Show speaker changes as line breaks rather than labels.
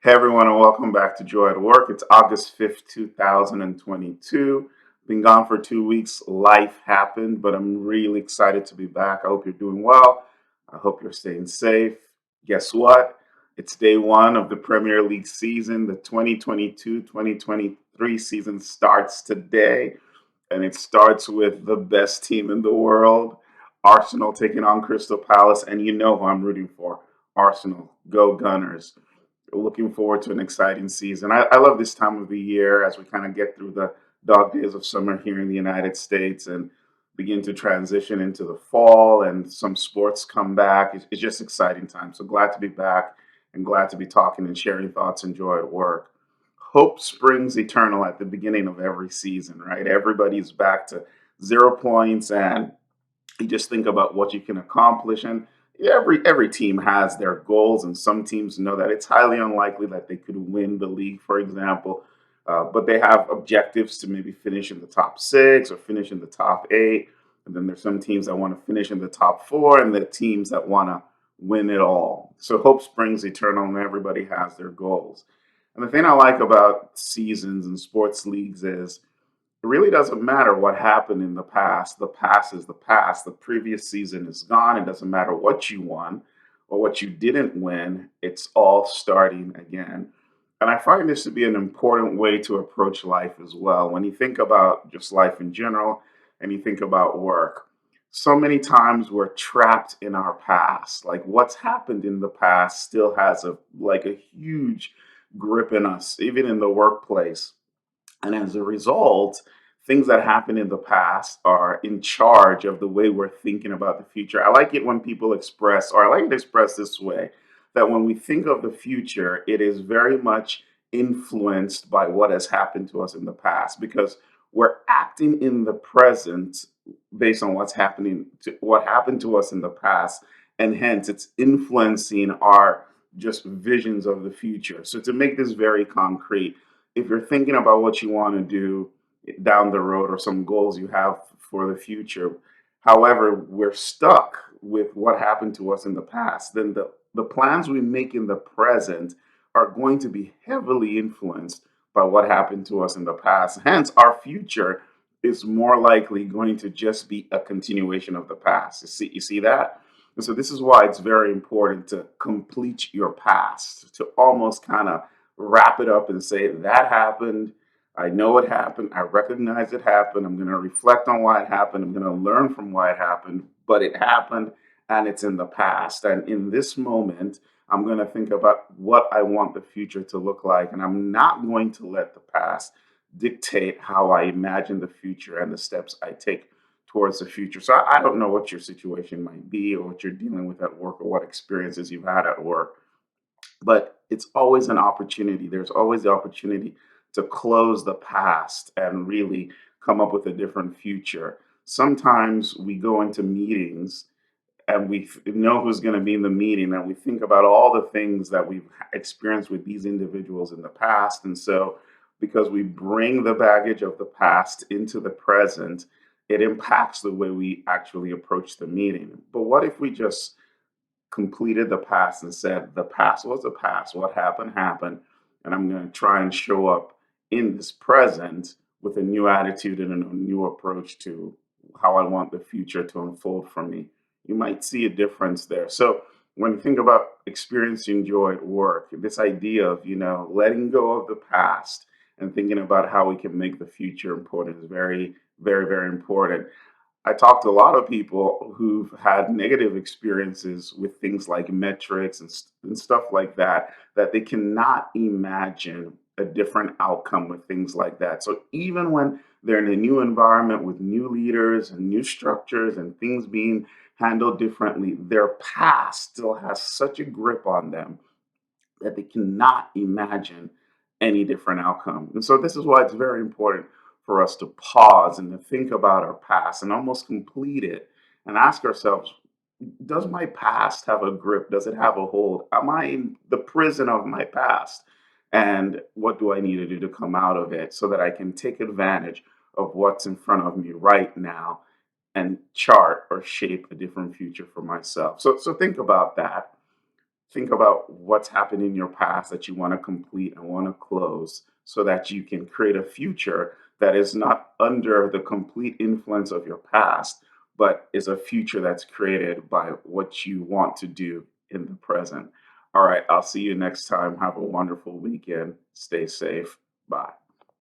Hey everyone, and welcome back to Joy at Work. It's August 5th, 2022. Been gone for 2 weeks. Life happened, but I'm really excited to be back. I hope you're doing well. I hope you're staying safe. Guess what? It's day one of the Premier League season. The 2022-2023 season starts today, and it starts with the best team in the world, Arsenal taking on Crystal Palace, and you know who I'm rooting for. Arsenal, go Gunners. Looking forward to an exciting season. I love this time of the year as we kind of get through the dog days of summer here in the United States and begin to transition into the fall and some sports come back. It's just exciting time. So glad to be back and glad to be talking and sharing thoughts and joy at work. Hope springs eternal at the beginning of every season, right? Everybody's back to 0 points and you just think about what you can accomplish. And every team has their goals, and some teams know that it's highly unlikely that they could win the league, for example. But they have objectives to maybe finish in the top six or finish in the top eight. And then there's some teams that want to finish in the top four, and the teams that want to win it all. So hope springs eternal, and everybody has their goals. And the thing I like about seasons and sports leagues is it really doesn't matter what happened in the past. The past is the past. The previous season is gone. It doesn't matter what you won or what you didn't win. It's all starting again. And I find this to be an important way to approach life as well. When you think about just life in general and you think about work, so many times we're trapped in our past. Like what's happened in the past still has a huge grip in us, even in the workplace. And as a result, things that happened in the past are in charge of the way we're thinking about the future. I like it when people express, or I like it expressed this way, that when we think of the future, it is very much influenced by what has happened to us in the past because we're acting in the present based on what happened to us in the past, and hence it's influencing our just visions of the future. So to make this very concrete, if you're thinking about what you want to do down the road or some goals you have for the future, however, we're stuck with what happened to us in the past, then the plans we make in the present are going to be heavily influenced by what happened to us in the past. Hence, our future is more likely going to just be a continuation of the past. You see that? And so this is why it's very important to complete your past, to almost kind of wrap it up and say, that happened. I know it happened. I recognize it happened. I'm going to reflect on why it happened. I'm going to learn from why it happened, but it happened and it's in the past. And in this moment, I'm going to think about what I want the future to look like. And I'm not going to let the past dictate how I imagine the future and the steps I take towards the future. So I don't know what your situation might be or what you're dealing with at work or what experiences you've had at work, but it's always an opportunity. There's always the opportunity to close the past and really come up with a different future. Sometimes we go into meetings and know who's going to be in the meeting and we think about all the things that we've experienced with these individuals in the past. And so because we bring the baggage of the past into the present, it impacts the way we actually approach the meeting. But what if we just completed the past and said, the past was the past. What happened, happened. And I'm going to try and show up in this present with a new attitude and a new approach to how I want the future to unfold for me. You might see a difference there. So when you think about experiencing joy at work, this idea of, letting go of the past and thinking about how we can make the future important is very, very, very important. I talked to a lot of people who've had negative experiences with things like metrics and stuff like that, that they cannot imagine a different outcome with things like that. So even when they're in a new environment with new leaders and new structures and things being handled differently, their past still has such a grip on them that they cannot imagine any different outcome. And so this is why it's very important for us to pause and to think about our past and almost complete it and ask ourselves, does my past have a grip? Does it have a hold? Am I in the prison of my past? And what do I need to do to come out of it so that I can take advantage of what's in front of me right now and chart or shape a different future for myself? So think about that. Think about what's happened in your past that you want to complete and want to close so that you can create a future that is not under the complete influence of your past, but is a future that's created by what you want to do in the present. All right, I'll see you next time. Have a wonderful weekend. Stay safe. Bye.